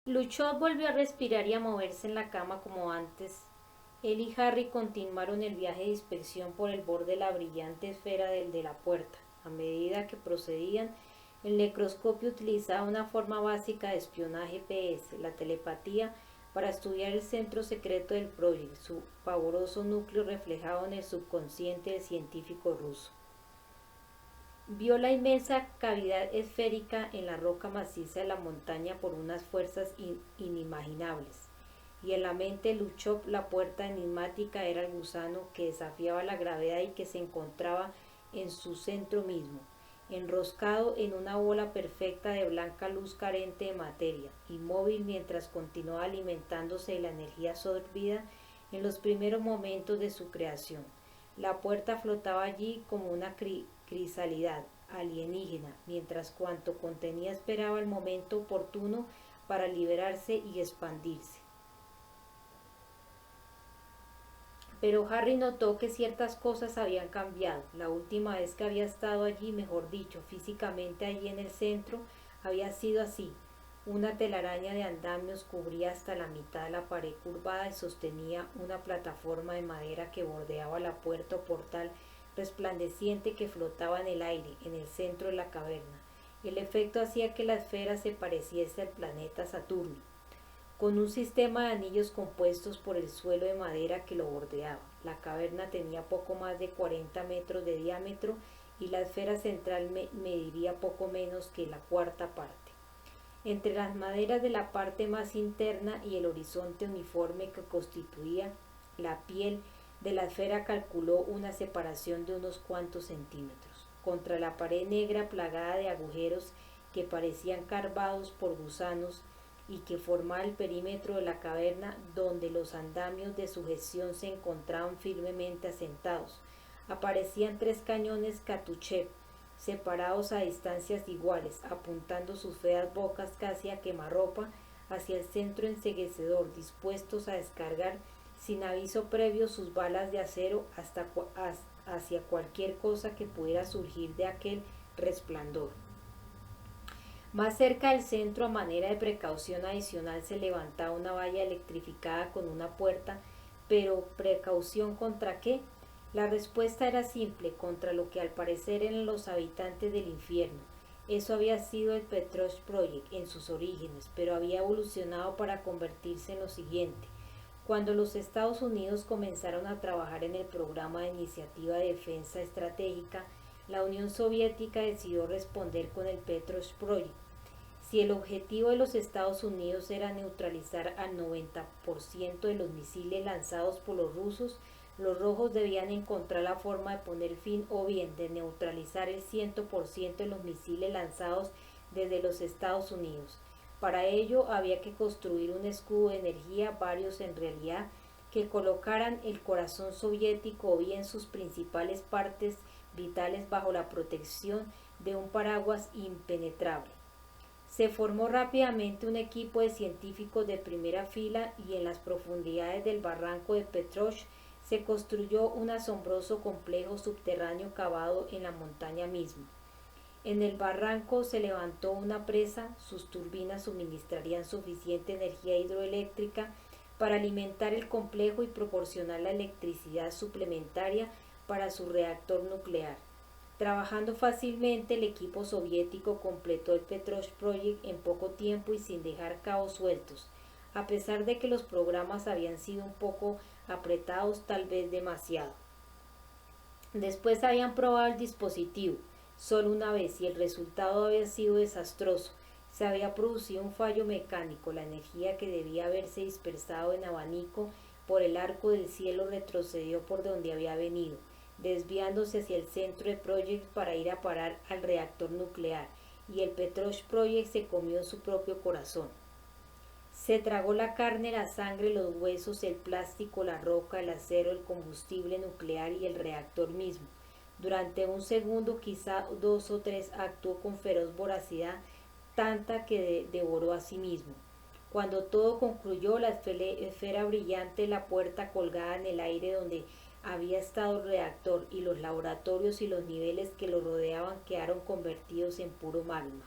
Luchó volvió a respirar y a moverse en la cama como antes. Él y Harry continuaron el viaje de inspección por el borde de la brillante esfera del de la puerta. A medida que procedían, el necroscopio utilizaba una forma básica de espionaje PS, la telepatía, para estudiar el centro secreto del Project, su pavoroso núcleo reflejado en el subconsciente del científico ruso. Vio la inmensa cavidad esférica en la roca maciza de la montaña por unas fuerzas inimaginables, y en la mente de Luchov la puerta enigmática era el gusano que desafiaba la gravedad y que se encontraba en su centro mismo, enroscado en una bola perfecta de blanca luz carente de materia, inmóvil mientras continuaba alimentándose de la energía absorbida en los primeros momentos de su creación. La puerta flotaba allí como una crisalidad alienígena, mientras cuanto contenía esperaba el momento oportuno para liberarse y expandirse. Pero Harry notó que ciertas cosas habían cambiado. La última vez que había estado allí, mejor dicho, físicamente allí en el centro, había sido así. Una telaraña de andamios cubría hasta la mitad de la pared curvada y sostenía una plataforma de madera que bordeaba la puerta o portal resplandeciente que flotaba en el aire, en el centro de la caverna. El efecto hacía que la esfera se pareciese al planeta Saturno, con un sistema de anillos compuestos por el suelo de madera que lo bordeaba. La caverna tenía poco más de 40 metros de diámetro y la esfera central mediría poco menos que la cuarta parte. Entre las maderas de la parte más interna y el horizonte uniforme que constituía la piel de la esfera calculó una separación de unos cuantos centímetros. Contra la pared negra plagada de agujeros que parecían carvados por gusanos y que formaba el perímetro de la caverna donde los andamios de sujeción se encontraban firmemente asentados, aparecían tres cañones Katuchev, separados a distancias iguales, apuntando sus feas bocas casi a quemarropa hacia el centro enceguecedor, dispuestos a descargar sin aviso previo sus balas de acero hacia cualquier cosa que pudiera surgir de aquel resplandor. Más cerca del centro, a manera de precaución adicional, se levantaba una valla electrificada con una puerta, pero ¿precaución contra qué? La respuesta era simple, contra lo que al parecer eran los habitantes del infierno. Eso había sido el Petrosh Project en sus orígenes, pero había evolucionado para convertirse en lo siguiente. Cuando los Estados Unidos comenzaron a trabajar en el programa de iniciativa de defensa estratégica, la Unión Soviética decidió responder con el Petrosh Project. Si el objetivo de los Estados Unidos era neutralizar al 90% de los misiles lanzados por los rusos, los rojos debían encontrar la forma de poner fin o bien de neutralizar el 100% de los misiles lanzados desde los Estados Unidos. Para ello había que construir un escudo de energía, varios en realidad, que colocaran el corazón soviético o bien sus principales partes vitales bajo la protección de un paraguas impenetrable. Se formó rápidamente un equipo de científicos de primera fila y en las profundidades del barranco de Petrosh se construyó un asombroso complejo subterráneo cavado en la montaña misma. En el barranco se levantó una presa, sus turbinas suministrarían suficiente energía hidroeléctrica para alimentar el complejo y proporcionar la electricidad suplementaria para su reactor nuclear. Trabajando fácilmente, el equipo soviético completó el Petrosh Project en poco tiempo y sin dejar cabos sueltos, a pesar de que los programas habían sido un poco apretados, tal vez demasiado. Después habían probado el dispositivo solo una vez y el resultado había sido desastroso. Se había producido un fallo mecánico, la energía que debía haberse dispersado en abanico por el arco del cielo retrocedió por donde había venido, desviándose hacia el centro de Project para ir a parar al reactor nuclear, y el Petrosh Project se comió su propio corazón. Se tragó la carne, la sangre, los huesos, el plástico, la roca, el acero, el combustible nuclear y el reactor mismo. Durante un segundo, quizá dos o tres, actuó con feroz voracidad, tanta que devoró a sí mismo. Cuando todo concluyó, la esfera brillante de la puerta colgada en el aire donde había estado el reactor y los laboratorios y los niveles que lo rodeaban quedaron convertidos en puro magma.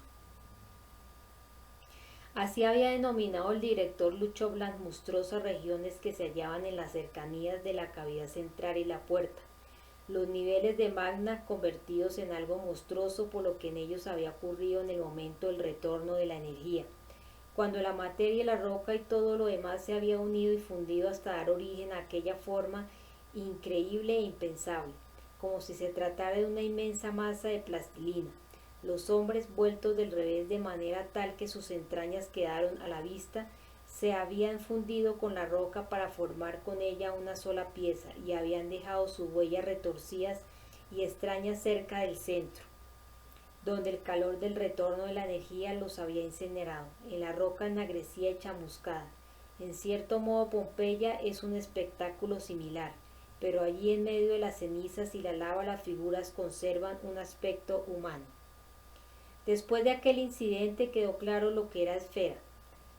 Así había denominado el director Luchov las monstruosas regiones que se hallaban en las cercanías de la cavidad central y la puerta, los niveles de magma convertidos en algo monstruoso por lo que en ellos había ocurrido en el momento del retorno de la energía, cuando la materia, la roca y todo lo demás se había unido y fundido hasta dar origen a aquella forma increíble e impensable, como si se tratara de una inmensa masa de plastilina, los hombres vueltos del revés de manera tal que sus entrañas quedaron a la vista, se habían fundido con la roca para formar con ella una sola pieza y habían dejado sus huellas retorcidas y extrañas cerca del centro, donde el calor del retorno de la energía los había incinerado, en la roca ennegrecida y chamuscada. En cierto modo Pompeya es un espectáculo similar, pero allí en medio de las cenizas y la lava las figuras conservan un aspecto humano. Después de aquel incidente quedó claro lo que era esfera.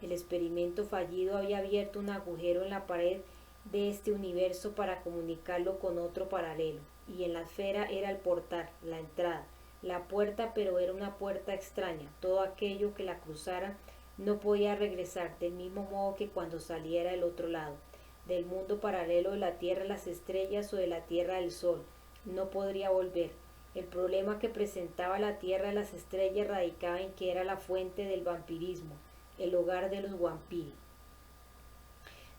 El experimento fallido había abierto un agujero en la pared de este universo para comunicarlo con otro paralelo, y en la esfera era el portal, la entrada, la puerta, pero era una puerta extraña. Todo aquello que la cruzara no podía regresar, del mismo modo que cuando saliera del otro lado, del mundo paralelo de la Tierra a las estrellas o de la Tierra al Sol. No podría volver. El problema que presentaba la Tierra a las estrellas radicaba en que era la fuente del vampirismo, el hogar de los vampiros.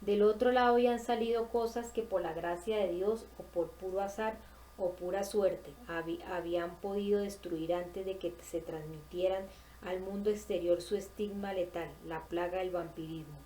Del otro lado habían salido cosas que por la gracia de Dios o por puro azar o pura suerte habían podido destruir antes de que se transmitieran al mundo exterior su estigma letal, la plaga del vampirismo,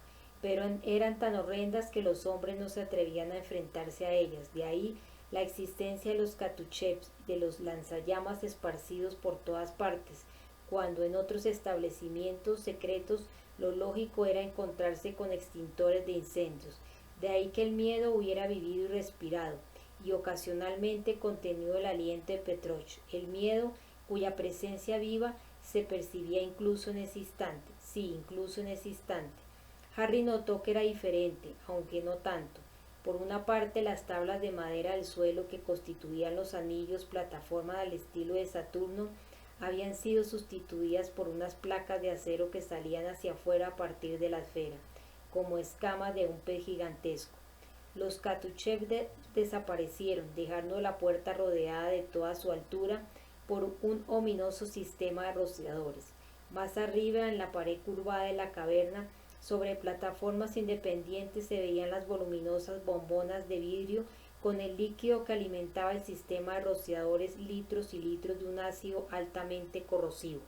pero eran tan horrendas que los hombres no se atrevían a enfrentarse a ellas. De ahí la existencia de los catuchevs, de los lanzallamas esparcidos por todas partes, cuando en otros establecimientos secretos lo lógico era encontrarse con extintores de incendios. De ahí que el miedo hubiera vivido y respirado, y ocasionalmente contenido el aliento de Petrovich, el miedo cuya presencia viva se percibía incluso en ese instante. Sí, incluso en ese instante. Harry notó que era diferente, aunque no tanto. Por una parte, las tablas de madera del suelo que constituían los anillos plataforma al estilo de Saturno habían sido sustituidas por unas placas de acero que salían hacia afuera a partir de la esfera, como escamas de un pez gigantesco. Los Katuchev desaparecieron, dejando la puerta rodeada de toda su altura por un ominoso sistema de rociadores. Más arriba, en la pared curvada de la caverna, sobre plataformas independientes se veían las voluminosas bombonas de vidrio con el líquido que alimentaba el sistema de rociadores, litros y litros de un ácido altamente corrosivo.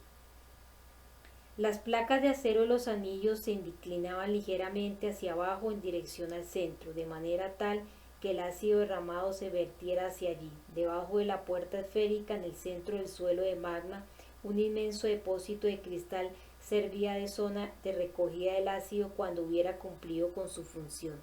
Las placas de acero de los anillos se inclinaban ligeramente hacia abajo en dirección al centro, de manera tal que el ácido derramado se vertiera hacia allí. Debajo de la puerta esférica, en el centro del suelo de magma, un inmenso depósito de cristal servía de zona de recogida del ácido cuando hubiera cumplido con su función.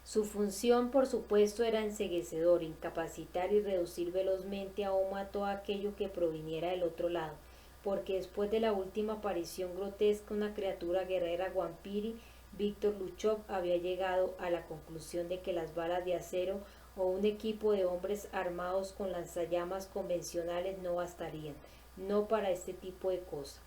Su función, por supuesto, era enceguecedor, incapacitar y reducir velozmente a humo todo aquello que proviniera del otro lado, porque después de la última aparición grotesca, una criatura guerrera vampiri, Víctor Luchov había llegado a la conclusión de que las balas de acero o un equipo de hombres armados con lanzallamas convencionales no bastarían, no para este tipo de cosa.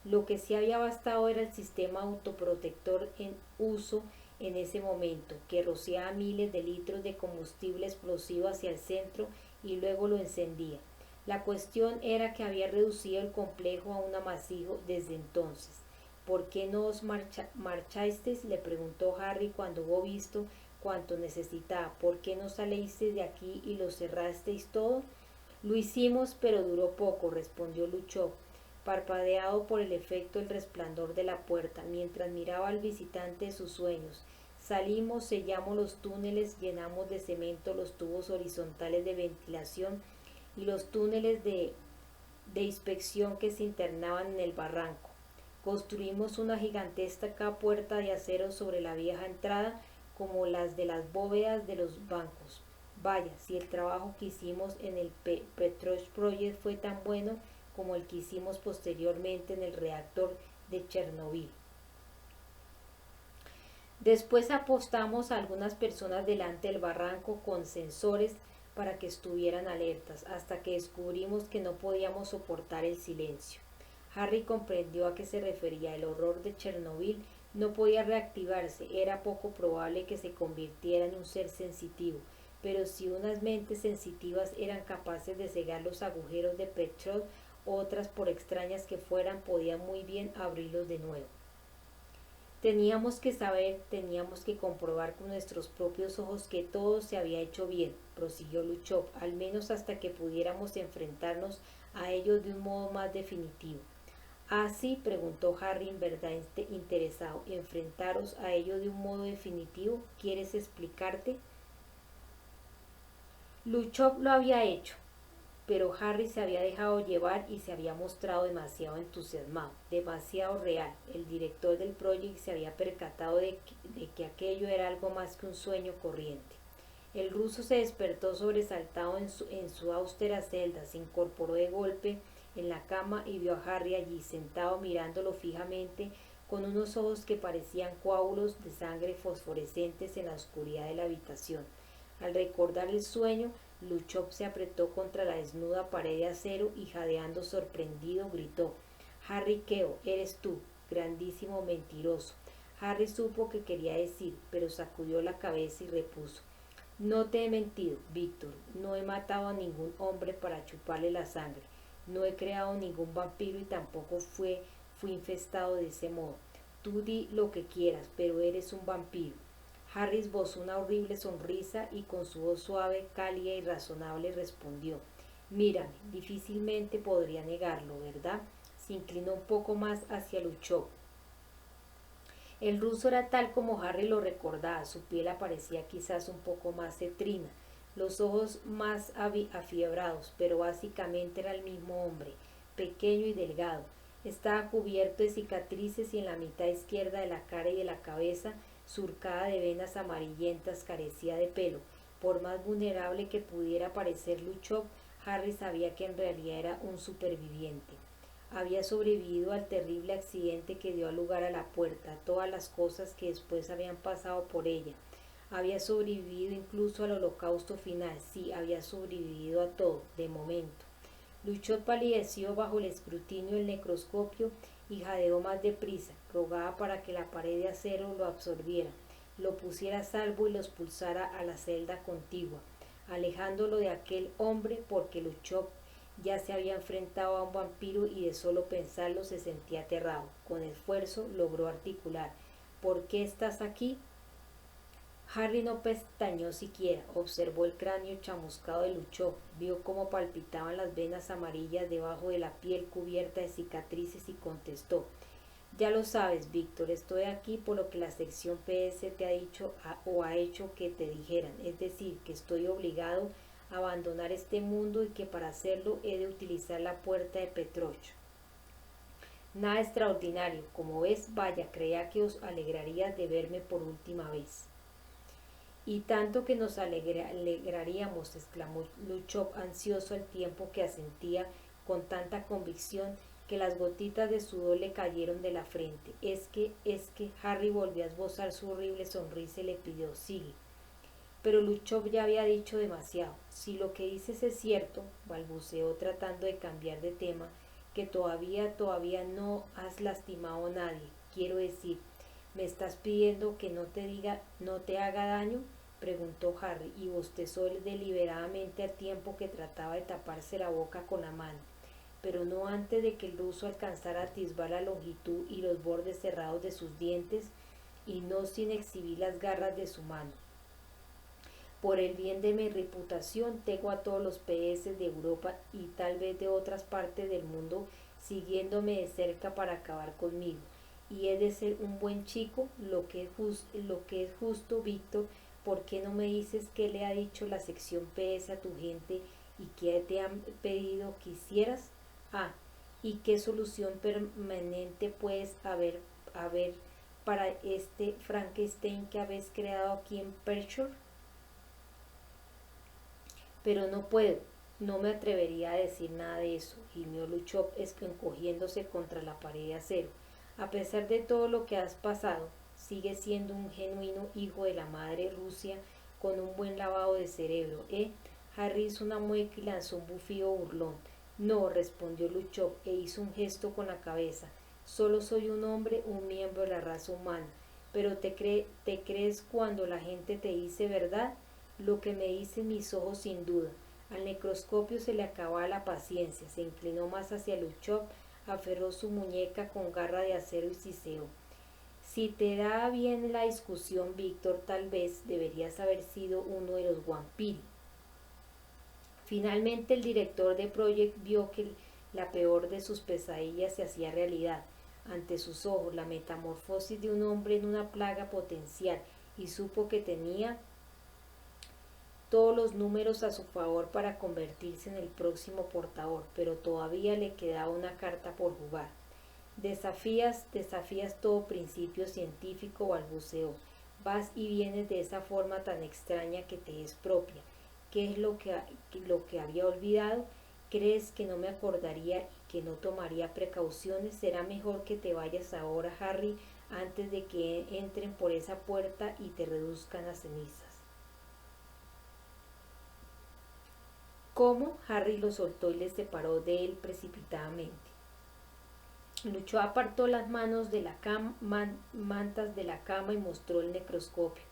Lo que sí había bastado era el sistema autoprotector en uso en ese momento, que rociaba miles de litros de combustible explosivo hacia el centro y luego lo encendía. La cuestión era que había reducido el complejo a un amasijo desde entonces. ¿Por qué no os marchasteis?, le preguntó Harry cuando hubo visto cuanto necesitaba. ¿Por qué no salisteis de aquí y lo cerrasteis todo? Lo hicimos, pero duró poco, respondió Luchov, parpadeado por el efecto del resplandor de la puerta, mientras miraba al visitante de sus sueños. Salimos, sellamos los túneles, llenamos de cemento los tubos horizontales de ventilación y los túneles de inspección que se internaban en el barranco. Construimos una gigantesca puerta de acero sobre la vieja entrada, como las de las bóvedas de los bancos. Vaya, si el trabajo que hicimos en el Petrovich Project fue tan bueno como el que hicimos posteriormente en el reactor de Chernobyl. Después apostamos a algunas personas delante del barranco con sensores para que estuvieran alertas, hasta que descubrimos que no podíamos soportar el silencio. Harry comprendió a qué se refería. El horror de Chernobyl no podía reactivarse, era poco probable que se convirtiera en un ser sensitivo, pero si unas mentes sensitivas eran capaces de cegar los agujeros de Petrov, otras, por extrañas que fueran, podían muy bien abrirlos de nuevo. Teníamos que saber, teníamos que comprobar con nuestros propios ojos que todo se había hecho bien, prosiguió Luchov, al menos hasta que pudiéramos enfrentarnos a ellos de un modo más definitivo. ¿Ah, sí? Preguntó Harry en verdad interesado. ¿Enfrentaros a ellos de un modo definitivo? ¿Quieres explicarte? Luchov lo había hecho, pero Harry se había dejado llevar y se había mostrado demasiado entusiasmado, demasiado real. El director del proyecto se había percatado de que aquello era algo más que un sueño corriente. El ruso se despertó sobresaltado en su austera celda, se incorporó de golpe en la cama y vio a Harry allí, sentado mirándolo fijamente, con unos ojos que parecían coágulos de sangre fosforescentes en la oscuridad de la habitación. Al recordar el sueño, Luchov se apretó contra la desnuda pared de acero y jadeando sorprendido gritó: «Harry Queo, eres tú, grandísimo mentiroso». Harry supo qué quería decir, pero sacudió la cabeza y repuso: «No te he mentido, Víctor, no he matado a ningún hombre para chuparle la sangre, no he creado ningún vampiro y tampoco fui infestado de ese modo. Tú di lo que quieras, pero eres un vampiro». Harry esbozó una horrible sonrisa y con su voz suave, cálida y razonable respondió: «Mírame, difícilmente podría negarlo, ¿verdad?». Se inclinó un poco más hacia Luchov. El ruso era tal como Harry lo recordaba, su piel aparecía quizás un poco más cetrina, los ojos más afiebrados, pero básicamente era el mismo hombre, pequeño y delgado. Estaba cubierto de cicatrices y en la mitad izquierda de la cara y de la cabeza, surcada de venas amarillentas, carecía de pelo. Por más vulnerable que pudiera parecer Luchov, Harry sabía que en realidad era un superviviente. Había sobrevivido al terrible accidente que dio lugar a la puerta, a todas las cosas que después habían pasado por ella. Había sobrevivido incluso al holocausto final, sí, había sobrevivido a todo, de momento. Luchov palideció bajo el escrutinio del necroscopio y jadeó más deprisa, rogaba para que la pared de acero lo absorbiera, lo pusiera a salvo y lo expulsara a la celda contigua, alejándolo de aquel hombre, porque Luchov ya se había enfrentado a un vampiro y de solo pensarlo se sentía aterrado. Con esfuerzo logró articular: «¿Por qué estás aquí?». Harry no pestañeó siquiera, observó el cráneo chamuscado de Luchov, vio cómo palpitaban las venas amarillas debajo de la piel cubierta de cicatrices y contestó: «Ya lo sabes, Víctor, estoy aquí por lo que la sección PS te ha dicho o ha hecho que te dijeran, es decir, que estoy obligado a abandonar este mundo y que para hacerlo he de utilizar la puerta de Petrov». «Nada extraordinario, como ves, vaya, creía que os alegraríais de verme por última vez». «Y tanto que nos alegraríamos», exclamó Luchov, ansioso al tiempo que asentía con tanta convicción que las gotitas de sudor le cayeron de la frente. Es que, Harry volvió a esbozar su horrible sonrisa y le pidió: «Sigue». Pero Luchov ya había dicho demasiado. «Si lo que dices es cierto», balbuceó tratando de cambiar de tema, «que todavía no has lastimado a nadie, quiero decir, ¿me estás pidiendo que no te haga daño?», preguntó Harry, y bostezó deliberadamente al tiempo que trataba de taparse la boca con la mano, pero no antes de que el ruso alcanzara a atisbar la longitud y los bordes cerrados de sus dientes, y no sin exhibir las garras de su mano. «Por el bien de mi reputación, tengo a todos los PS de Europa y tal vez de otras partes del mundo siguiéndome de cerca para acabar conmigo, y he de ser un buen chico, lo que es justo, Víctor. ¿Por qué no me dices qué le ha dicho la sección PS a tu gente y qué te han pedido que hicieras? Ah, ¿y qué solución permanente puedes haber para este Frankenstein que habéis creado aquí en Pershore?». «Pero no puedo, no me atrevería a decir nada de eso», gimió Luchov encogiéndose contra la pared de acero. «A pesar de todo lo que has pasado, sigues siendo un genuino hijo de la madre Rusia con un buen lavado de cerebro, ¿eh?». Harry hizo una mueca y lanzó un bufido burlón. No, respondió Luchov e hizo un gesto con la cabeza. Solo soy un hombre, un miembro de la raza humana. Pero te crees cuando la gente te dice verdad, lo que me dicen mis ojos sin duda. Al necroscopio se le acababa la paciencia, se inclinó más hacia Luchov, aferró su muñeca con garra de acero y siseó. Si te da bien la discusión, Víctor, tal vez deberías haber sido uno de los Vampiri. Finalmente el director de Project vio que la peor de sus pesadillas se hacía realidad. Ante sus ojos la metamorfosis de un hombre en una plaga potencial y supo que tenía todos los números a su favor para convertirse en el próximo portador, pero todavía le quedaba una carta por jugar. Desafías todo principio científico, balbuceó. Vas y vienes de esa forma tan extraña que te es propia. ¿Qué es lo que había olvidado? ¿Crees que no me acordaría y que no tomaría precauciones? Será mejor que te vayas ahora, Harry, antes de que entren por esa puerta y te reduzcan a cenizas. ¿Cómo? Harry lo soltó y le separó de él precipitadamente. Luchó apartó las manos de la mantas de la cama y mostró el necroscopio,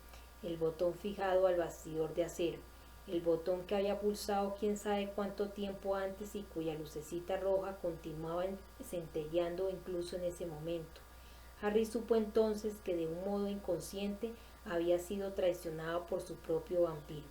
el botón fijado al bastidor de acero, el botón que había pulsado quién sabe cuánto tiempo antes y cuya lucecita roja continuaba centelleando incluso en ese momento. Harry supo entonces que de un modo inconsciente había sido traicionado por su propio vampiro,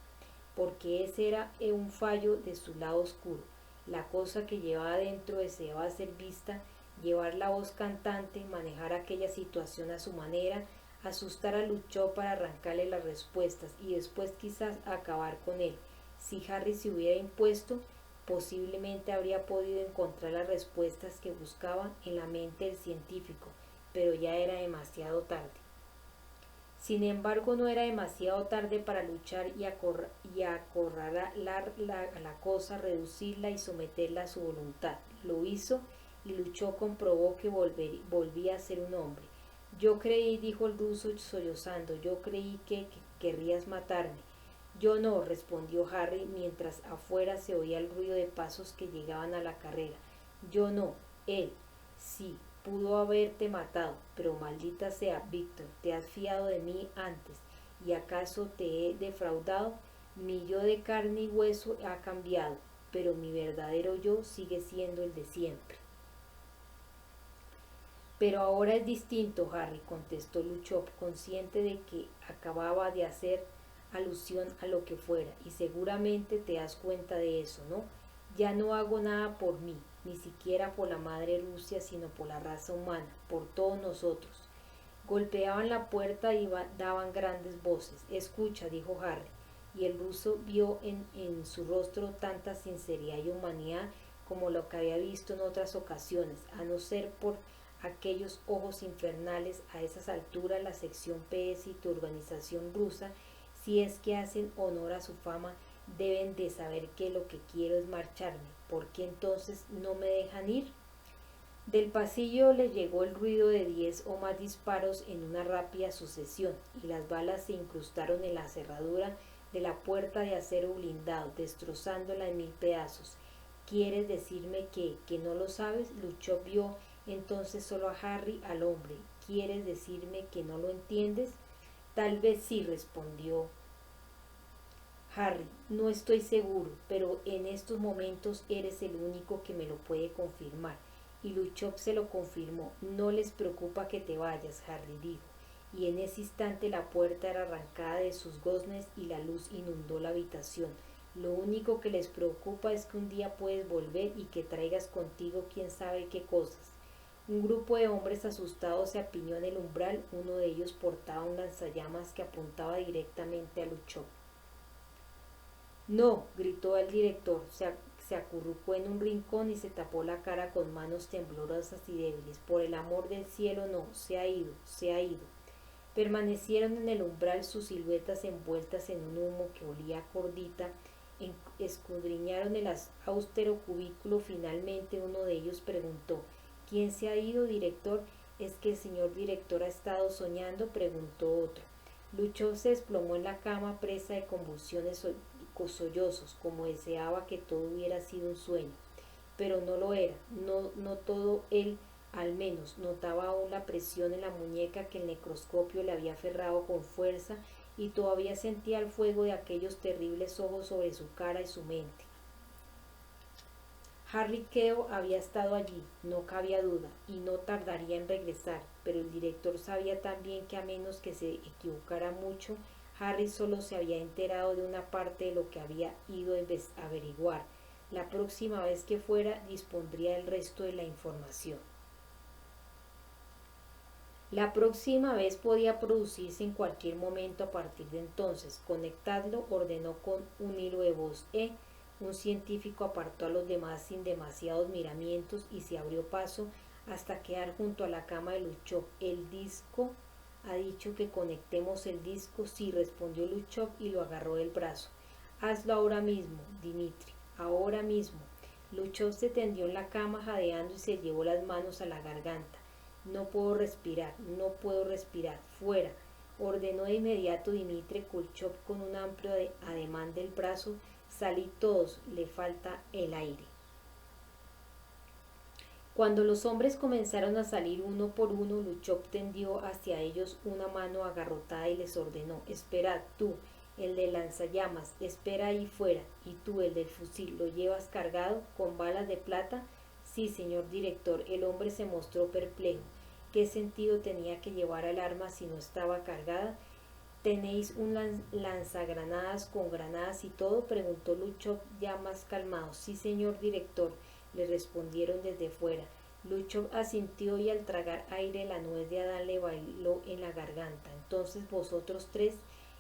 porque ese era un fallo de su lado oscuro. La cosa que llevaba adentro deseaba ser vista, llevar la voz cantante, manejar aquella situación a su manera, asustar a Luchó para arrancarle las respuestas y después quizás acabar con él. Si Harry se hubiera impuesto, posiblemente habría podido encontrar las respuestas que buscaba en la mente del científico, pero ya era demasiado tarde. Sin embargo, no era demasiado tarde para luchar y acorralar la cosa, reducirla y someterla a su voluntad. Lo hizo y Luchó comprobó que volvía a ser un hombre. Yo creí, dijo el ruso sollozando, yo creí que querrías matarme. Yo no, respondió Harry mientras afuera se oía el ruido de pasos que llegaban a la carrera. Yo no, él, sí, pudo haberte matado, pero maldita sea, Víctor, te has fiado de mí antes, ¿y acaso te he defraudado? Mi yo de carne y hueso ha cambiado, pero mi verdadero yo sigue siendo el de siempre. Pero ahora es distinto, Harry, contestó Luchov, consciente de que acababa de hacer alusión a lo que fuera, y seguramente te das cuenta de eso, ¿no? Ya no hago nada por mí, ni siquiera por la madre Rusia, sino por la raza humana, por todos nosotros. Golpeaban la puerta y daban grandes voces. Escucha, dijo Harry, y el ruso vio en su rostro tanta sinceridad y humanidad como lo que había visto en otras ocasiones, a no ser por aquellos ojos infernales. A esas alturas la sección PS y tu organización rusa, si es que hacen honor a su fama, deben de saber que lo que quiero es marcharme. ¿Por qué entonces no me dejan ir? Del pasillo le llegó el ruido de 10 o más disparos en una rápida sucesión, y las balas se incrustaron en la cerradura de la puerta de acero blindado, destrozándola en 1000 pedazos. ¿Quieres decirme que no lo sabes? Luchó vio entonces solo a Harry, al hombre. ¿Quieres decirme que no lo entiendes? Tal vez sí, respondió Harry. No estoy seguro, pero en estos momentos eres el único que me lo puede confirmar. Y Luchov se lo confirmó. No les preocupa que te vayas, Harry dijo. Y en ese instante la puerta era arrancada de sus goznes y la luz inundó la habitación. Lo único que les preocupa es que un día puedes volver y que traigas contigo quién sabe qué cosas. Un grupo de hombres asustados se apiñó en el umbral. Uno de ellos portaba un lanzallamas que apuntaba directamente a Luchov. No, gritó el director, se acurrucó en un rincón y se tapó la cara con manos temblorosas y débiles. Por el amor del cielo, no, se ha ido, se ha ido. Permanecieron en el umbral sus siluetas envueltas en un humo que olía a cordita, escudriñaron el austero cubículo. Finalmente uno de ellos preguntó: ¿Quién se ha ido, director? ¿Es que el señor director ha estado soñando?, preguntó otro. Luchó se desplomó en la cama, presa de convulsiones sollozos, como deseaba que todo hubiera sido un sueño. pero no lo era, no todo él al menos notaba aún la presión en la muñeca que el necroscopio le había aferrado con fuerza y todavía sentía el fuego de aquellos terribles ojos sobre su cara y su mente. Harry Queo había estado allí, no cabía duda, y no tardaría en regresar, pero el director sabía también que a menos que se equivocara mucho, Harry solo se había enterado de una parte de lo que había ido a averiguar. La próxima vez que fuera dispondría del resto de la información. La próxima vez podía producirse en cualquier momento a partir de entonces. Conectadlo, ordenó con un hilo de voz. Un científico apartó a los demás sin demasiados miramientos y se abrió paso hasta quedar junto a la cama de Luchov. El disco ha dicho que conectemos el disco. Sí, respondió Luchov y lo agarró del brazo. Hazlo ahora mismo, Dimitri, ahora mismo. Luchov se tendió en la cama jadeando y se llevó las manos a la garganta. No puedo respirar, no puedo respirar, fuera, ordenó de inmediato Dimitri Kulchov con un amplio ademán del brazo. Salid todos, le falta el aire. Cuando los hombres comenzaron a salir uno por uno, Luchov tendió hacia ellos una mano agarrotada y les ordenó: esperad, tú, el de lanzallamas, espera ahí fuera, y tú, el del fusil, ¿lo llevas cargado con balas de plata? Sí, señor director. El hombre se mostró perplejo. ¿Qué sentido tenía que llevar el arma si no estaba cargada? ¿Tenéis un lanzagranadas con granadas y todo?, preguntó Luchov ya más calmado. Sí, señor director, le respondieron desde fuera. Luchov asintió y al tragar aire la nuez de Adán le bailó en la garganta. Entonces vosotros tres,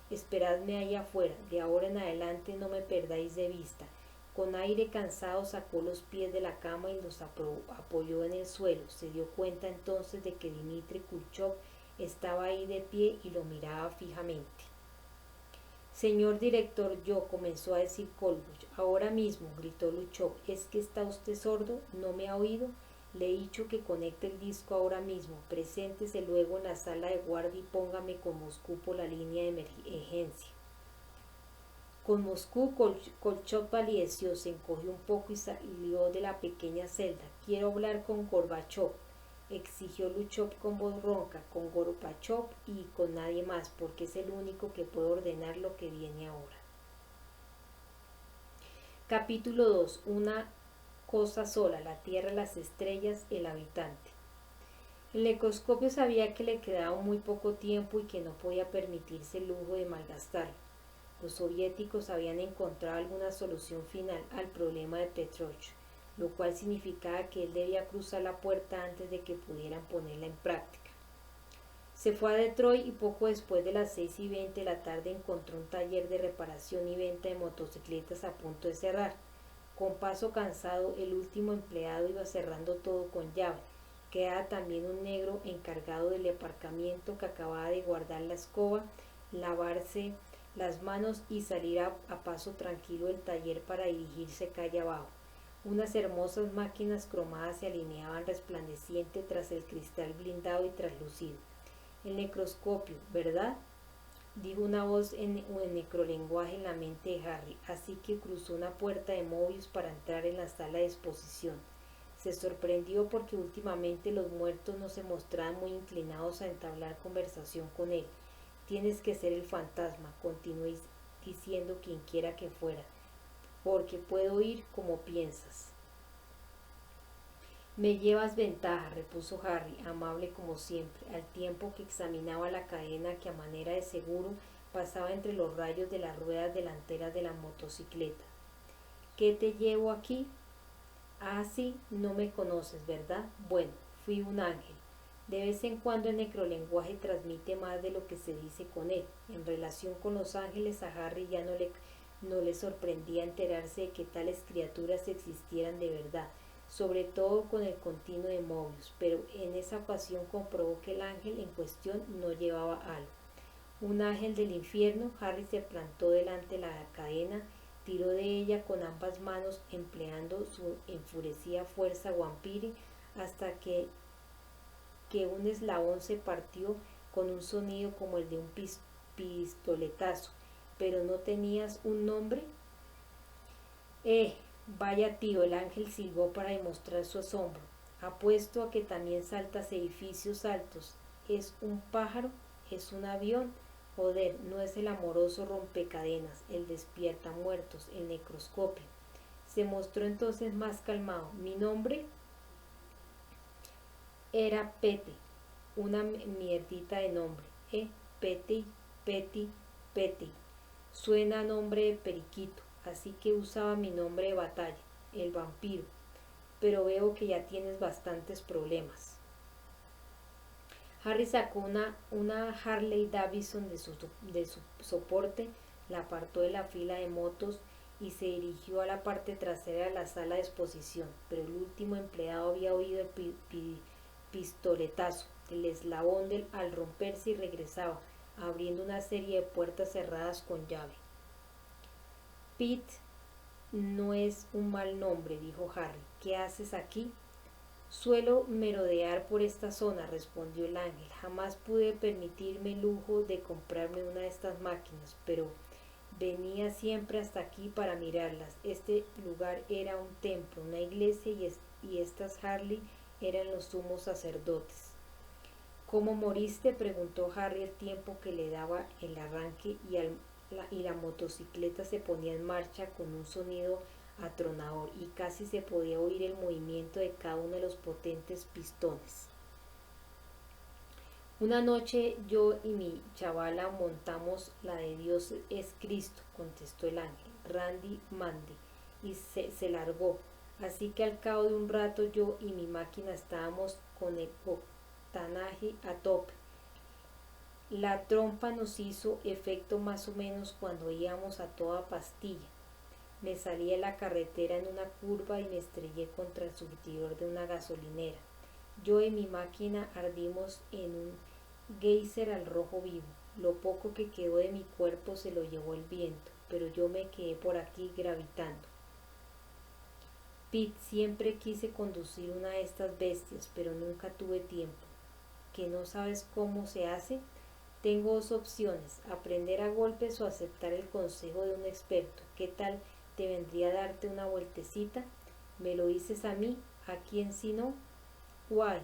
esperadme ahí afuera. De ahora en adelante no me perdáis de vista. Con aire cansado sacó los pies de la cama y los apoyó en el suelo. Se dio cuenta entonces de que Dimitri Kulchov estaba ahí de pie y lo miraba fijamente. Señor director, comenzó a decir Kolbuch. Ahora mismo, gritó Luchov. ¿Es que está usted sordo? ¿No me ha oído? Le he dicho que conecte el disco ahora mismo. Preséntese luego en la sala de guardia y póngame con Moscú por la línea de emergencia. Con Moscú, Kolchov palideció, se encogió un poco y salió de la pequeña celda. Quiero hablar con Gorbachov, exigió Luchov con voz ronca, con Gorbachov y con nadie más, porque es el único que puede ordenar lo que viene ahora. Capítulo 2. Una cosa sola, la tierra, las estrellas, el habitante. El necroscopio sabía que le quedaba muy poco tiempo y que no podía permitirse el lujo de malgastarlo. Los soviéticos habían encontrado alguna solución final al problema de Petrov, lo cual significaba que él debía cruzar la puerta antes de que pudieran ponerla en práctica. Se fue a Detroit y poco después de las 6:20 de la tarde encontró un taller de reparación y venta de motocicletas a punto de cerrar. Con paso cansado, el último empleado iba cerrando todo con llave. Quedaba también un negro encargado del aparcamiento que acababa de guardar la escoba, lavarse las manos y salir a paso tranquilo del taller para dirigirse calle abajo. Unas hermosas máquinas cromadas se alineaban resplandeciente tras el cristal blindado y traslucido. El necroscopio, ¿verdad?, dijo una voz en necrolenguaje en la mente de Harry, así que cruzó una puerta de Mobius para entrar en la sala de exposición. Se sorprendió porque últimamente los muertos no se mostraban muy inclinados a entablar conversación con él. Tienes que ser el fantasma, continuó diciendo quien quiera que fuera, porque puedo oír como piensas. Me llevas ventaja, repuso Harry, amable como siempre, al tiempo que examinaba la cadena que a manera de seguro pasaba entre los rayos de las ruedas delanteras de la motocicleta. ¿Qué te llevo aquí? Ah, sí, no me conoces, ¿verdad? Bueno, fui un ángel. De vez en cuando el necrolenguaje transmite más de lo que se dice con él. En relación con los ángeles, a Harry ya no le sorprendía enterarse de que tales criaturas existieran de verdad, sobre todo con el continuo de Mobius, pero en esa ocasión comprobó que el ángel en cuestión no llevaba algo. Un ángel del infierno. Harry se plantó delante de la cadena, tiró de ella con ambas manos empleando su enfurecida fuerza vampire hasta que un eslabón se partió con un sonido como el de un pistoletazo. ¿Pero no tenías un nombre? Vaya tío, el ángel silbó para demostrar su asombro. Apuesto a que también saltas edificios altos. ¿Es un pájaro? ¿Es un avión? Joder, no es el amoroso rompecadenas, el despierta muertos, el necroscopio. Se mostró entonces más calmado. Mi nombre era Pete, una mierdita de nombre. Pete, Peti, Pete. Suena a nombre de periquito, así que usaba mi nombre de batalla, el vampiro. Pero veo que ya tienes bastantes problemas. Harry sacó una Harley Davidson de su soporte, la apartó de la fila de motos y se dirigió a la parte trasera de la sala de exposición, pero el último empleado había oído el pistoletazo, el eslabón al romperse y regresaba, abriendo una serie de puertas cerradas con llave. Pete no es un mal nombre, dijo Harry. ¿Qué haces aquí? Suelo merodear por esta zona, respondió el ángel. Jamás pude permitirme el lujo de comprarme una de estas máquinas, pero venía siempre hasta aquí para mirarlas. Este lugar era un templo, una iglesia, y estas Harley eran los sumos sacerdotes. ¿Cómo moriste?, preguntó Harry al tiempo que le daba el arranque y la motocicleta se ponía en marcha con un sonido atronador y casi se podía oír el movimiento de cada uno de los potentes pistones. Una noche yo y mi chavala montamos la de Dios es Cristo, contestó el ángel, Randy Mandy, y se largó. Así que al cabo de un rato yo y mi máquina estábamos con el octanaje a tope. La trompa nos hizo efecto más o menos cuando íbamos a toda pastilla. Me salí de la carretera en una curva y me estrellé contra el surtidor de una gasolinera. Yo y mi máquina ardimos en un geyser al rojo vivo. Lo poco que quedó de mi cuerpo se lo llevó el viento, pero yo me quedé por aquí gravitando. Pete, siempre quise conducir una de estas bestias, pero nunca tuve tiempo. ¿Que no sabes cómo se hace? Tengo dos opciones, aprender a golpes o aceptar el consejo de un experto. ¿Qué tal te vendría a darte una vueltecita? ¿Me lo dices a mí? ¿A quién si no? Guay.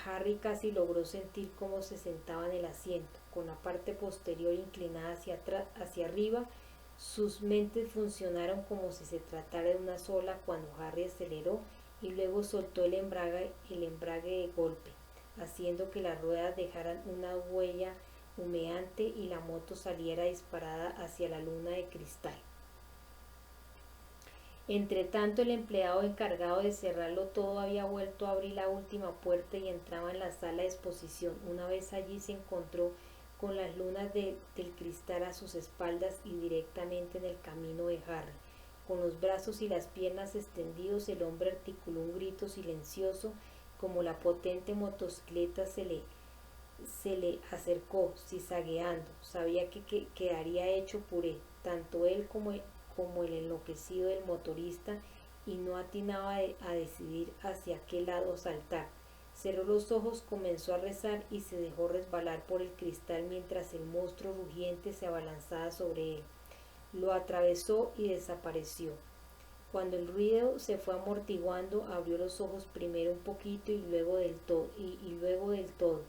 Harry casi logró sentir cómo se sentaba en el asiento, con la parte posterior inclinada hacia arriba. Sus mentes funcionaron como si se tratara de una sola cuando Harry aceleró y luego soltó el embrague de golpe, haciendo que las ruedas dejaran una huella humeante y la moto saliera disparada hacia la luna de cristal. Entretanto, el empleado encargado de cerrarlo todo había vuelto a abrir la última puerta y entraba en la sala de exposición. Una vez allí se encontró con las lunas del cristal a sus espaldas y directamente en el camino de Harry. Con los brazos y las piernas extendidos, el hombre articuló un grito silencioso como la potente motocicleta se le acercó, zigzagueando. Sabía que quedaría hecho puré, tanto él como el enloquecido del motorista, y no atinaba a decidir hacia qué lado saltar. Cerró los ojos, comenzó a rezar y se dejó resbalar por el cristal mientras el monstruo rugiente se abalanzaba sobre él. Lo atravesó y desapareció. Cuando el ruido se fue amortiguando, abrió los ojos primero un poquito y luego del todo.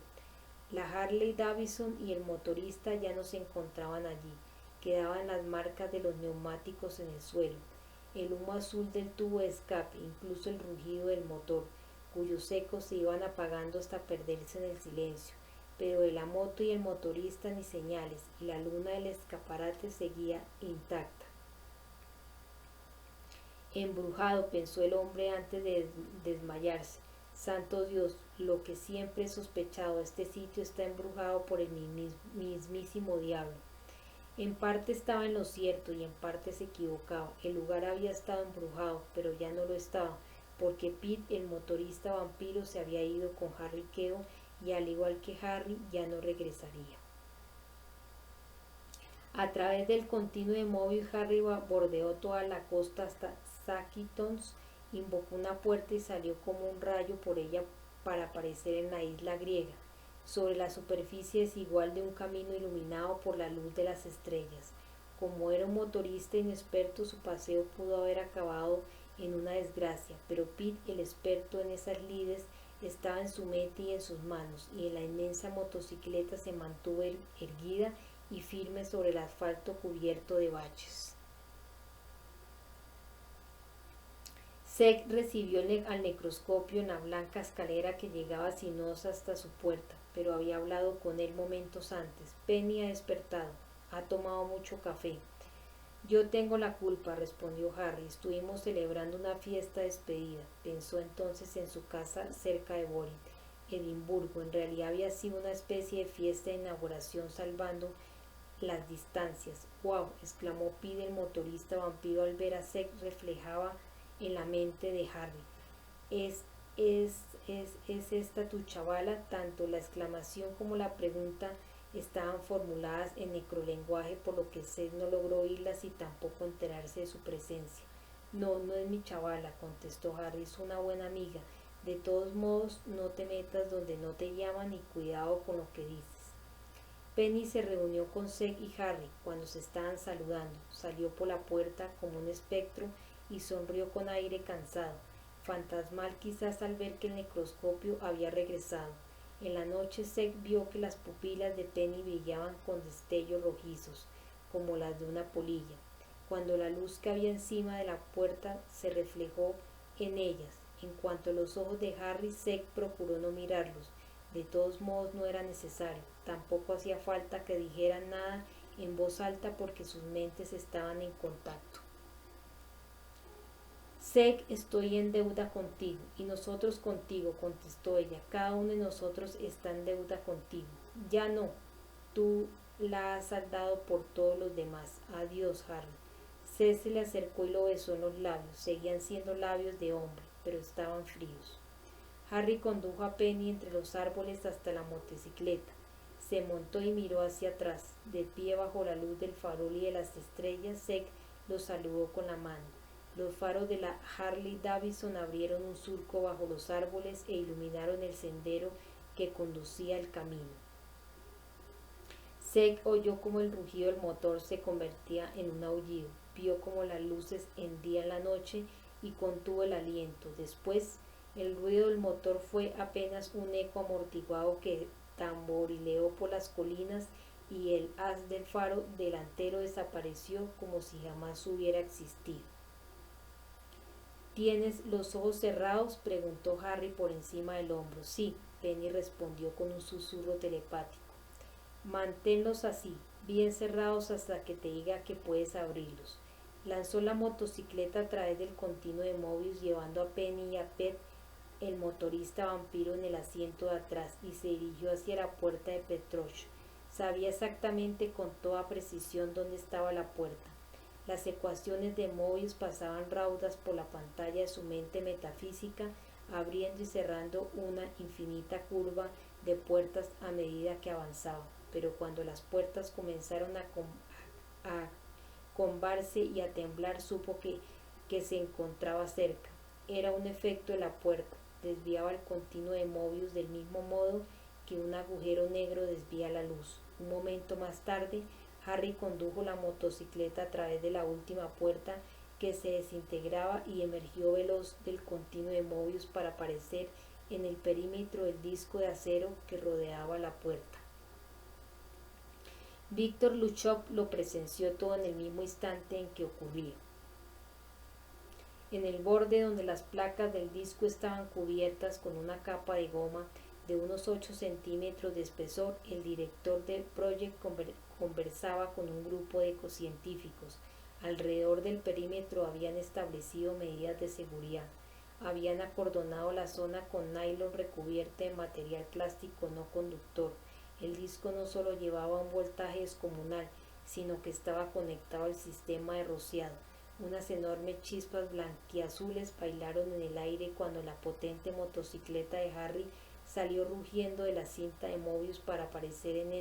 La Harley Davidson y el motorista ya no se encontraban allí. Quedaban las marcas de los neumáticos en el suelo, el humo azul del tubo de escape, incluso el rugido del motor, cuyos ecos se iban apagando hasta perderse en el silencio. Pero de la moto y el motorista ni señales, y la luna del escaparate seguía intacta. Embrujado, pensó el hombre antes de desmayarse. Santo Dios, lo que siempre he sospechado, este sitio está embrujado por el mismísimo diablo. En parte estaba en lo cierto y en parte se equivocaba. El lugar había estado embrujado, pero ya no lo estaba, porque Pete, el motorista vampiro, se había ido con Harry Queo y al igual que Harry, ya no regresaría. A través del continuo de móvil, Harry bordeó toda la costa hasta Zakynthos, invocó una puerta y salió como un rayo por ella para aparecer en la isla griega, sobre la superficie desigual de un camino iluminado por la luz de las estrellas. Como era un motorista inexperto, su paseo pudo haber acabado en una desgracia, pero Pete, el experto en esas lides, estaba en su mente y en sus manos, y en la inmensa motocicleta se mantuvo erguida y firme sobre el asfalto cubierto de baches. Zeke recibió al necroscopio en la blanca escalera que llegaba sinuosa hasta su puerta, pero había hablado con él momentos antes. Penny ha despertado. Ha tomado mucho café. Yo tengo la culpa, respondió Harry. Estuvimos celebrando una fiesta de despedida. Pensó entonces en su casa cerca de Boring, Edimburgo. En realidad había sido una especie de fiesta de inauguración salvando las distancias. ¡Wow! Exclamó Pete, el motorista vampiro, al ver a Zeke reflejaba en la mente de Harry. ¿Es, es esta tu chavala? Tanto la exclamación como la pregunta estaban formuladas en necrolenguaje, por lo que Zeke no logró oírlas y tampoco enterarse de su presencia. No, no es mi chavala, contestó Harry, es una buena amiga. De todos modos, no te metas donde no te llaman y cuidado con lo que dices. Penny se reunió con Zeke y Harry cuando se estaban saludando. Salió por la puerta como un espectro y sonrió con aire cansado, fantasmal quizás al ver que el necroscopio había regresado. En la noche Zeke vio que las pupilas de Penny brillaban con destellos rojizos, como las de una polilla, cuando la luz que había encima de la puerta se reflejó en ellas. En cuanto a los ojos de Harry, Zeke procuró no mirarlos. De todos modos no era necesario. Tampoco hacía falta que dijeran nada en voz alta porque sus mentes estaban en contacto. Zeke, estoy en deuda contigo, y nosotros contigo, contestó ella. Cada uno de nosotros está en deuda contigo. Ya no, tú la has saldado por todos los demás. Adiós, Harry. Zeke se le acercó y lo besó en los labios. Seguían siendo labios de hombre, pero estaban fríos. Harry condujo a Penny entre los árboles hasta la motocicleta. Se montó y miró hacia atrás. De pie bajo la luz del farol y de las estrellas, Zeke lo saludó con la mano. Los faros de la Harley Davidson abrieron un surco bajo los árboles e iluminaron el sendero que conducía al camino. Zeke oyó como el rugido del motor se convertía en un aullido. Vio como las luces hendían la noche y contuvo el aliento. Después, el ruido del motor fue apenas un eco amortiguado que tamborileó por las colinas y el haz del faro delantero desapareció como si jamás hubiera existido. ¿Tienes los ojos cerrados?, preguntó Harry por encima del hombro. Sí, Penny respondió con un susurro telepático. Manténlos así, bien cerrados hasta que te diga que puedes abrirlos. Lanzó la motocicleta a través del continuo de Mobius, llevando a Penny y a Pete, el motorista vampiro, en el asiento de atrás, y se dirigió hacia la puerta de Petrosh. Sabía exactamente con toda precisión dónde estaba la puerta. Las ecuaciones de Mobius pasaban raudas por la pantalla de su mente metafísica, abriendo y cerrando una infinita curva de puertas a medida que avanzaba. Pero cuando las puertas comenzaron a combarse y a temblar, supo que se encontraba cerca. Era un efecto de la puerta. Desviaba el continuo de Mobius del mismo modo que un agujero negro desvía la luz. Un momento más tarde, Harry condujo la motocicleta a través de la última puerta que se desintegraba y emergió veloz del continuo de Mobius para aparecer en el perímetro del disco de acero que rodeaba la puerta. Víctor Luchov lo presenció todo en el mismo instante en que ocurría. En el borde donde las placas del disco estaban cubiertas con una capa de goma de unos 8 centímetros de espesor, el director del Project conversaba con un grupo de ecocientíficos. Alrededor del perímetro habían establecido medidas de seguridad. Habían acordonado la zona con nylon recubierta de material plástico no conductor. El disco no solo llevaba un voltaje descomunal, sino que estaba conectado al sistema de rociado. Unas enormes chispas blanquiazules bailaron en el aire cuando la potente motocicleta de Harry salió rugiendo de la cinta de Mobius para aparecer en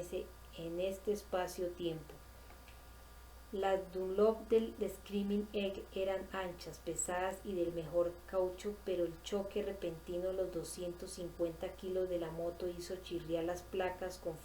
este espacio-tiempo. Las Dunlop del Screaming Egg eran anchas, pesadas y del mejor caucho, pero el choque repentino de los 250 kilos de la moto hizo chirriar las placas con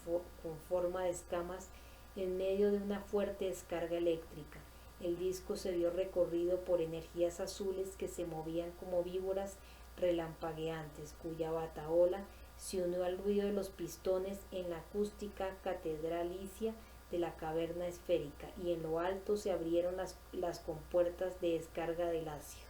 forma de escamas en medio de una fuerte descarga eléctrica. El disco se vio recorrido por energías azules que se movían como víboras relampagueantes, cuya batahola se unió al ruido de los pistones en la acústica catedralicia de la caverna esférica, y en lo alto se abrieron las compuertas de descarga del ácido.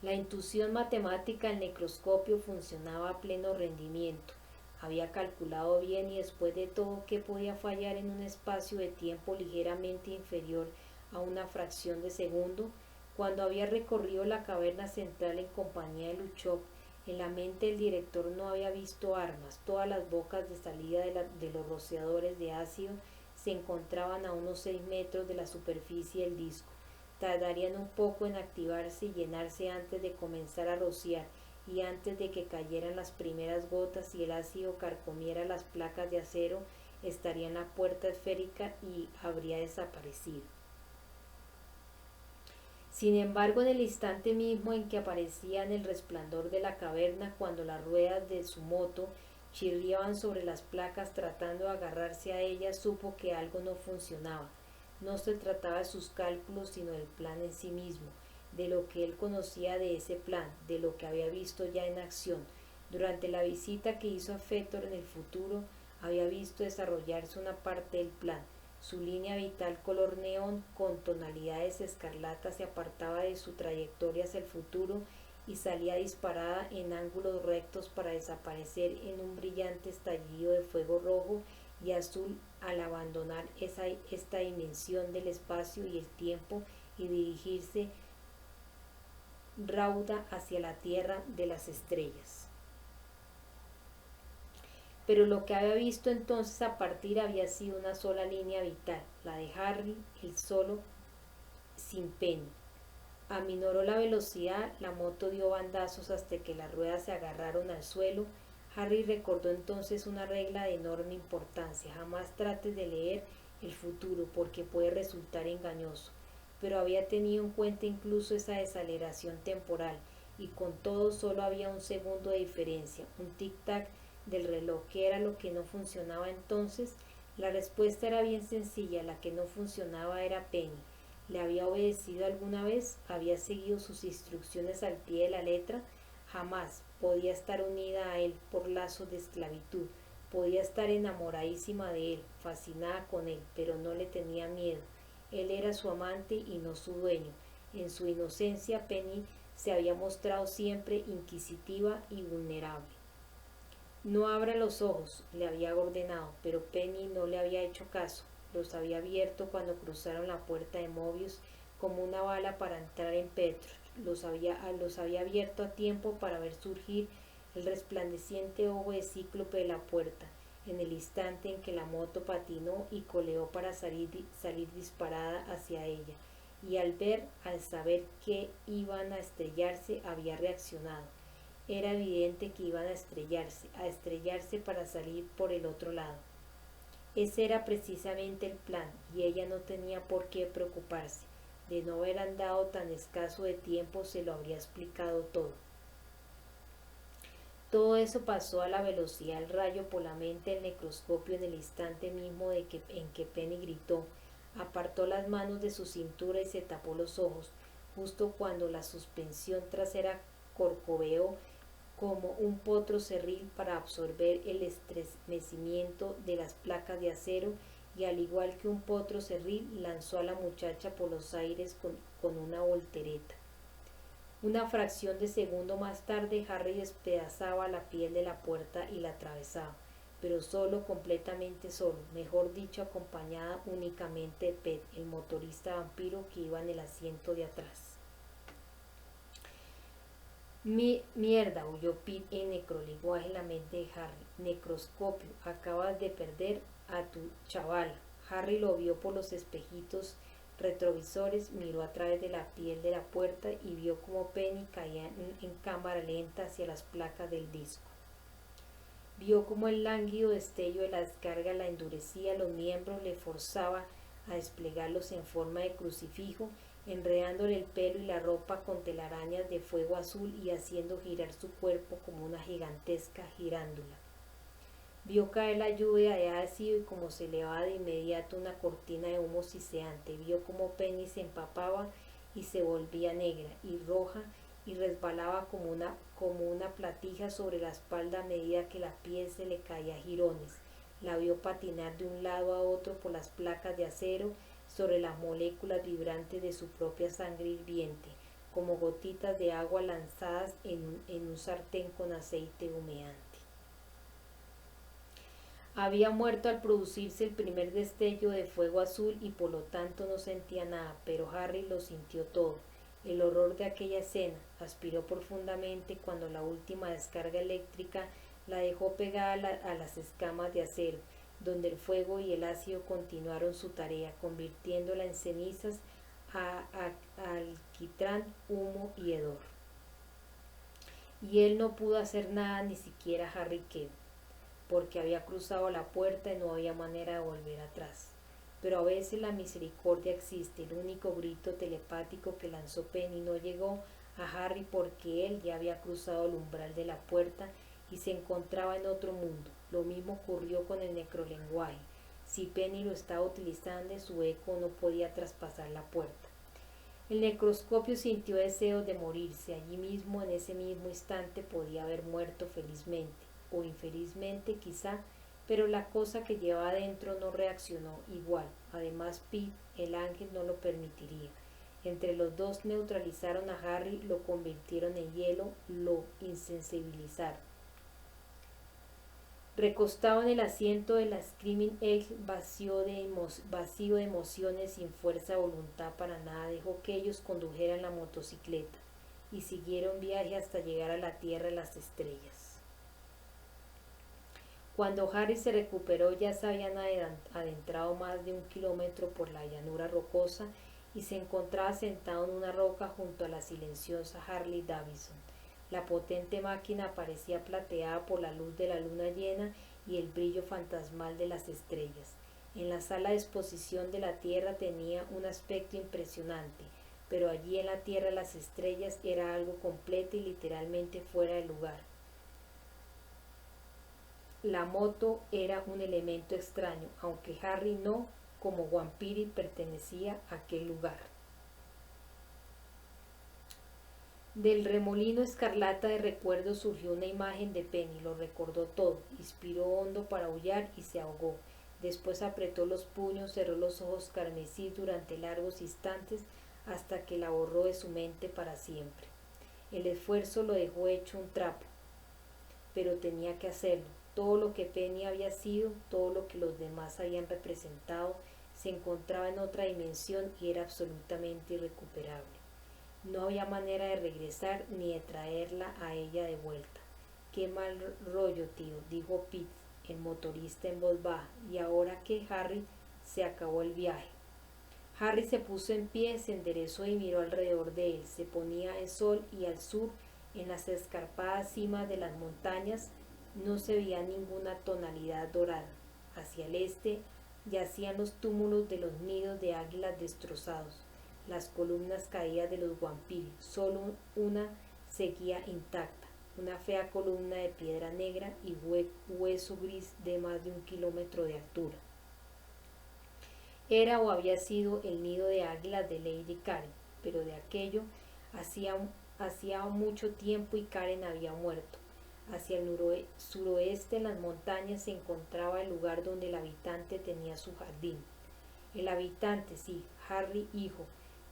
La intuición matemática del necroscopio funcionaba a pleno rendimiento. Había calculado bien y después de todo, ¿qué podía fallar en un espacio de tiempo ligeramente inferior a una fracción de segundo? Cuando había recorrido la caverna central en compañía de Luchov, en la mente del director no había visto armas. Todas las bocas de salida de los rociadores de ácido se encontraban a unos 6 metros de la superficie del disco. Tardarían un poco en activarse y llenarse antes de comenzar a rociar, y antes de que cayeran las primeras gotas y el ácido carcomiera las placas de acero, estaría en la puerta esférica y habría desaparecido. Sin embargo, en el instante mismo en que aparecía en el resplandor de la caverna, cuando las ruedas de su moto chirriaban sobre las placas tratando de agarrarse a ellas, supo que algo no funcionaba. No se trataba de sus cálculos, sino del plan en sí mismo, de lo que él conocía de ese plan, de lo que había visto ya en acción. Durante la visita que hizo a Fétor en el futuro, había visto desarrollarse una parte del plan. Su línea vital color neón con tonalidades escarlatas se apartaba de su trayectoria hacia el futuro y salía disparada en ángulos rectos para desaparecer en un brillante estallido de fuego rojo y azul al abandonar esta dimensión del espacio y el tiempo y dirigirse rauda hacia la tierra de las estrellas. Pero lo que había visto entonces a partir había sido una sola línea vital, la de Harry, el solo, sin Penny. Aminoró la velocidad, la moto dio bandazos hasta que las ruedas se agarraron al suelo. Harry recordó entonces una regla de enorme importancia: jamás trates de leer el futuro porque puede resultar engañoso. Pero había tenido en cuenta incluso esa desaceleración temporal, y con todo solo había un segundo de diferencia, un tic-tac del reloj. ¿Qué era lo que no funcionaba entonces? La respuesta era bien sencilla: la que no funcionaba era Penny. ¿Le había obedecido alguna vez? ¿Había seguido sus instrucciones al pie de la letra? Jamás. Podía estar unida a él por lazos de esclavitud, podía estar enamoradísima de él, fascinada con él, pero no le tenía miedo. Él era su amante y no su dueño. En su inocencia, Penny se había mostrado siempre inquisitiva y vulnerable. No abra los ojos, le había ordenado, pero Penny no le había hecho caso. Los había abierto cuando cruzaron la puerta de Mobius como una bala para entrar en Petros. Los había abierto a tiempo para ver surgir el resplandeciente ojo de cíclope de la puerta, en el instante en que la moto patinó y coleó para salir disparada hacia ella, y al saber que iban a estrellarse, había reaccionado. Era evidente que iban a estrellarse para salir por el otro lado. Ese era precisamente el plan, y ella no tenía por qué preocuparse. De no haber andado tan escaso de tiempo, se lo habría explicado todo. Todo eso pasó a la velocidad del rayo por la mente del necroscopio en el instante mismo en que Penny gritó. Apartó las manos de su cintura y se tapó los ojos, justo cuando la suspensión trasera corcoveó como un potro cerril para absorber el estremecimiento de las placas de acero, y al igual que un potro cerril lanzó a la muchacha por los aires con una voltereta. Una fracción de segundo más tarde, Harry despedazaba la piel de la puerta y la atravesaba, pero solo, completamente solo, mejor dicho, acompañada únicamente de Pet, el motorista vampiro que iba en el asiento de atrás. Mierda, huyó Pete en necrolenguaje en la mente de Harry. Necroscopio, acabas de perder a tu chavala. Harry lo vio por los espejitos retrovisores, miró a través de la piel de la puerta y vio cómo Penny caía en cámara lenta hacia las placas del disco. Vio cómo el lánguido destello de la descarga la endurecía los miembros, le forzaba a desplegarlos en forma de crucifijo, enredándole el pelo y la ropa con telarañas de fuego azul y haciendo girar su cuerpo como una gigantesca girándula. Vio caer la lluvia de ácido y como se elevaba de inmediato una cortina de humo siseante. Vio como Penny se empapaba y se volvía negra y roja y resbalaba como una platija sobre la espalda a medida que la piel se le caía a jirones. La vio patinar de un lado a otro por las placas de acero sobre las moléculas vibrantes de su propia sangre hirviente, como gotitas de agua lanzadas en un sartén con aceite humeante. Había muerto al producirse el primer destello de fuego azul y por lo tanto no sentía nada, pero Harry lo sintió todo. El horror de aquella escena. Aspiró profundamente cuando la última descarga eléctrica la dejó pegada a las escamas de acero, donde el fuego y el ácido continuaron su tarea, convirtiéndola en cenizas, alquitrán, humo y hedor. Y él no pudo hacer nada, ni siquiera Harry Queb, porque había cruzado la puerta y no había manera de volver atrás. Pero a veces la misericordia existe. El único grito telepático que lanzó Penny no llegó a Harry porque él ya había cruzado el umbral de la puerta y se encontraba en otro mundo. Lo mismo ocurrió con el necrolenguaje. Si Penny lo estaba utilizando, su eco no podía traspasar la puerta. El necroscopio sintió deseos de morirse. Allí mismo, en ese mismo instante, podía haber muerto felizmente o infelizmente quizá, pero la cosa que llevaba adentro no reaccionó igual. Además, Pete, el ángel, no lo permitiría. Entre los dos neutralizaron a Harry, lo convirtieron en hielo, lo insensibilizaron. Recostado en el asiento de la Screaming Egg, vacío de emociones, sin fuerza de voluntad para nada, dejó que ellos condujeran la motocicleta y siguieron viaje hasta llegar a la tierra de las estrellas. Cuando Harry se recuperó ya se habían adentrado más de 1 kilómetro por la llanura rocosa y se encontraba sentado en una roca junto a la silenciosa Harley Davidson. La potente máquina parecía plateada por la luz de la luna llena y el brillo fantasmal de las estrellas. En la sala de exposición de la Tierra tenía un aspecto impresionante, pero allí en la Tierra las estrellas era algo completo y literalmente fuera de lugar. La moto era un elemento extraño, aunque Harry no, como Vampiri, pertenecía a aquel lugar. Del remolino escarlata de recuerdos surgió una imagen de Penny, lo recordó todo, inspiró hondo para aullar y se ahogó. Después apretó los puños, cerró los ojos carmesí durante largos instantes hasta que la borró de su mente para siempre. El esfuerzo lo dejó hecho un trapo, pero tenía que hacerlo. Todo lo que Penny había sido, todo lo que los demás habían representado, se encontraba en otra dimensión y era absolutamente irrecuperable. No había manera de regresar ni de traerla a ella de vuelta. Qué mal rollo, tío, dijo Pete, el motorista, en voz baja. ¿Y ahora qué, Harry? Se acabó el viaje. Harry se puso en pie, se enderezó y miró alrededor de él. Se ponía el sol y al sur, en las escarpadas cimas de las montañas, no se veía ninguna tonalidad dorada. Hacia el este yacían los túmulos de los nidos de águilas destrozados, las columnas caídas de los Vampiri. Solo una seguía intacta, una fea columna de piedra negra y hueso gris de más de 1 kilómetro de altura. Era o había sido el nido de águilas de Lady Karen, pero de aquello hacía mucho tiempo y Karen había muerto. Hacia el suroeste en las montañas se encontraba el lugar donde el habitante tenía su jardín. El habitante, sí, Harry hijo,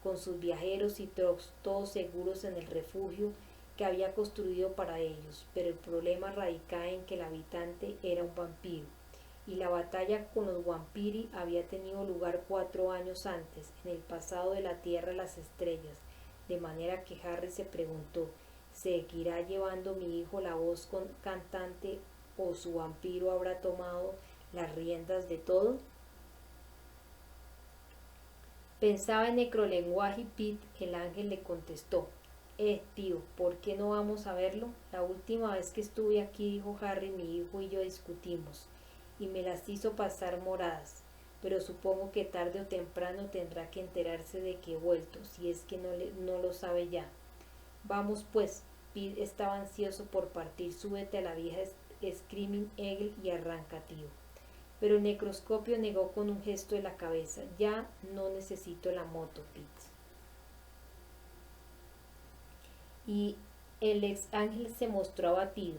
con sus viajeros y trucks, todos seguros en el refugio que había construido para ellos, pero el problema radicaba en que el habitante era un vampiro, y la batalla con los Vampiri había tenido lugar 4 años antes, en el pasado de la Tierra a las estrellas, de manera que Harry se preguntó, ¿seguirá llevando mi hijo la voz cantante o su vampiro habrá tomado las riendas de todo? Pensaba en necrolenguaje y Pete, el ángel, le contestó, tío, ¿por qué no vamos a verlo? La última vez que estuve aquí, dijo Harry, mi hijo y yo discutimos, y me las hizo pasar moradas, pero supongo que tarde o temprano tendrá que enterarse de que he vuelto, si es que no lo sabe ya. Vamos pues. Pete estaba ansioso por partir. Súbete a la vieja Screaming Eagle y arranca, tío. Pero el necroscopio negó con un gesto de la cabeza. Ya no necesito la moto, Pete. Y el ex ángel se mostró abatido.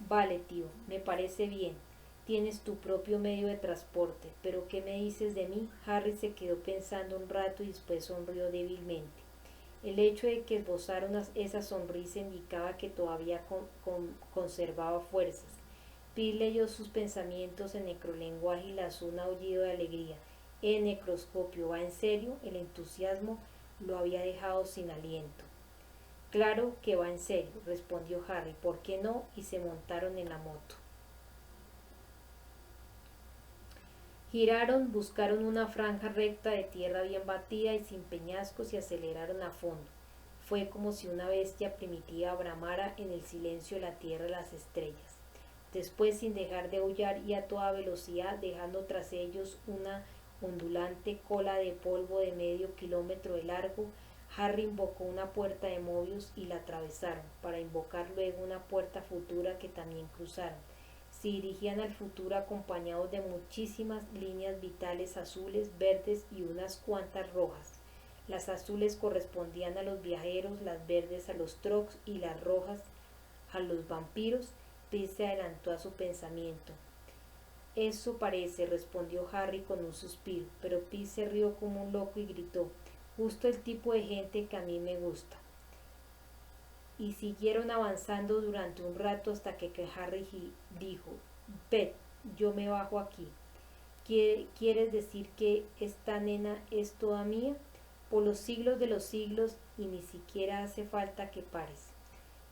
Vale, tío, me parece bien. Tienes tu propio medio de transporte, pero ¿qué me dices de mí? Harry se quedó pensando un rato y después sonrió débilmente. El hecho de que esbozara esa sonrisa indicaba que todavía conservaba fuerzas. Pete leyó sus pensamientos en necrolenguaje y lanzó un aullido de alegría. El necroscopio, ¿va en serio? El entusiasmo lo había dejado sin aliento. Claro que va en serio, respondió Harry. ¿Por qué no? Y se montaron en la moto. Giraron, buscaron una franja recta de tierra bien batida y sin peñascos y aceleraron a fondo. Fue como si una bestia primitiva bramara en el silencio de la tierra y las estrellas. Después, sin dejar de aullar y a toda velocidad, dejando tras ellos una ondulante cola de polvo de medio kilómetro de largo, Harry invocó una puerta de Mobius y la atravesaron, para invocar luego una puerta futura que también cruzaron. Se dirigían al futuro acompañados de muchísimas líneas vitales azules, verdes y unas cuantas rojas. Las azules correspondían a los viajeros, las verdes a los Trogs y las rojas a los vampiros. Pete se adelantó a su pensamiento. Eso parece, respondió Harry con un suspiro, pero Pete se rió como un loco y gritó, justo el tipo de gente que a mí me gusta. Y siguieron avanzando durante un rato hasta que Harry dijo, Pete, yo me bajo aquí. ¿Quieres decir que esta nena es toda mía? Por los siglos de los siglos, y ni siquiera hace falta que pares.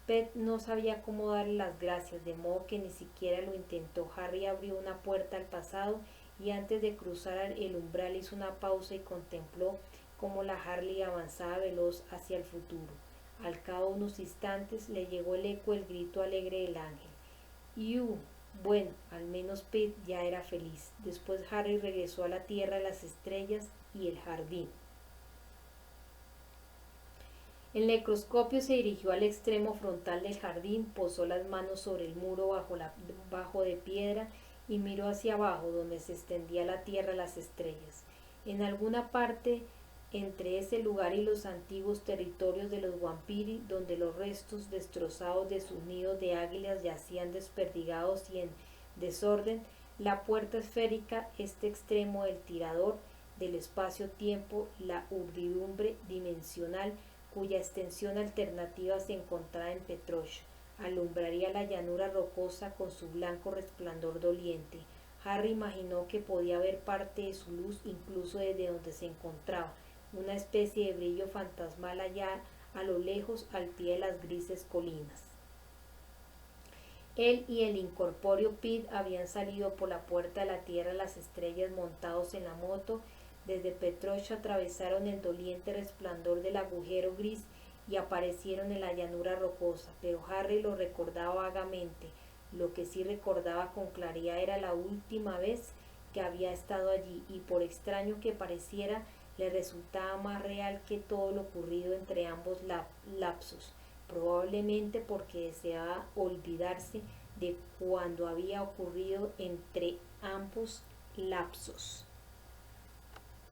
Pete no sabía cómo darle las gracias, de modo que ni siquiera lo intentó. Harry abrió una puerta al pasado y antes de cruzar el umbral hizo una pausa y contempló cómo la Harley avanzaba veloz hacia el futuro. Al cabo de unos instantes le llegó el eco del grito alegre del ángel. ¡Iu! Bueno, al menos Pete ya era feliz. Después Harry regresó a la tierra de las estrellas y el jardín. El necroscopio se dirigió al extremo frontal del jardín, posó las manos sobre el muro bajo de piedra y miró hacia abajo, donde se extendía la tierra de las estrellas. En alguna parte entre ese lugar y los antiguos territorios de los Vampiri, donde los restos destrozados de sus nidos de águilas yacían desperdigados y en desorden, la puerta esférica, este extremo del tirador del espacio-tiempo, la urdidumbre dimensional, cuya extensión alternativa se encontraba en Petrosh, alumbraría la llanura rocosa con su blanco resplandor doliente. Harry imaginó que podía ver parte de su luz incluso desde donde se encontraba, una especie de brillo fantasmal allá a lo lejos al pie de las grises colinas. Él y el incorpóreo Pete habían salido por la puerta de la tierra de las estrellas montados en la moto. Desde Petrosh atravesaron el doliente resplandor del agujero gris y aparecieron en la llanura rocosa, pero Harry lo recordaba vagamente. Lo que sí recordaba con claridad era la última vez que había estado allí, y por extraño que pareciera, le resultaba más real que todo lo ocurrido entre ambos lapsos, probablemente porque deseaba olvidarse de cuando había ocurrido entre ambos lapsos.